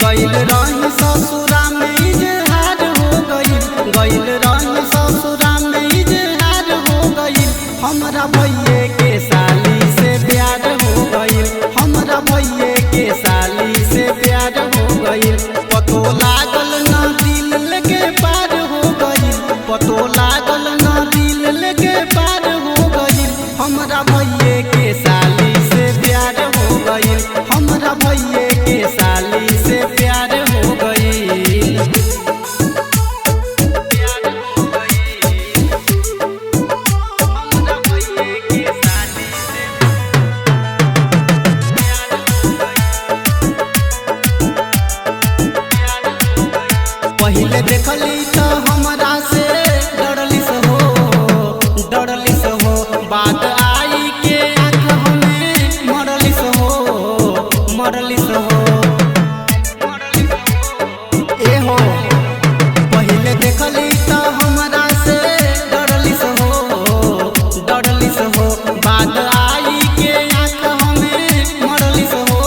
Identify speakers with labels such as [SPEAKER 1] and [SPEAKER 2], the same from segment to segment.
[SPEAKER 1] गइल रही ससुरा में इजहार हो गइल, गइल रही ससुरा में इजहार हो गइल। हमरा भइये के साली से प्यार हो गइल, हमरा भइये के साली से प्यार हो गइल। पतो लागल ना दिल लेके पार हो गइल, पतो लागल ना दिल लेके पार हो गइल। हमरा भइये के साली से प्यार हो गइल, हमरा भइये के साली से प्यार हो गइल। प्यार हो गइल, हमरा भइये के साली से प्यार हो गइल, प्यार हो गइल। पहिले देखली त हमरा से डरलिस हो, बात आई के आँख हमें मरलिस हो। एहो पहिले देखली त हमरा से डरलिस हो, बात आई के आँख हमें मरलिस हो।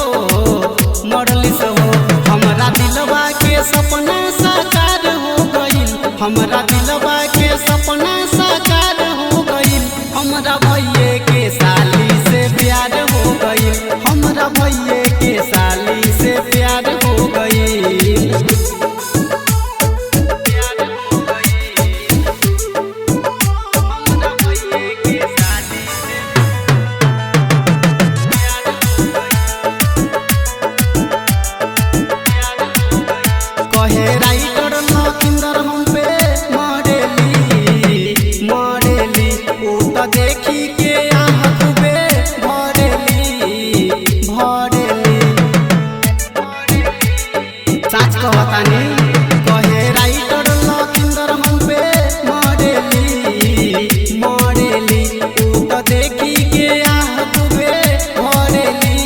[SPEAKER 1] हमरा दिलवा के सपना साकार हो गइल, हमरा दिलवा के सपना साकार हो गइल। हमरा भइये के साली से प्यार हो गइल, हमरा भइये के साली से प्यार हो गइल। प्यार हो गइल, हमरा भइये के साली से प्यार हो गइल, प्यार हो गइल। कहे राइटर लखिंदर हम पे मरेली, उ त देखी के आहत बे भरेली। सच कहतानी, कहे राइटर लखिंदर हम पे मरेली, उ त देखी के आहत बे भरेली।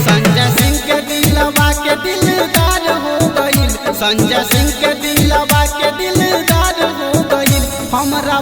[SPEAKER 1] संजय सिंह के दिलवा के दिलदार हो गइल, संजय सिंह के दिलवा के दिलदार हो गइल। हमरा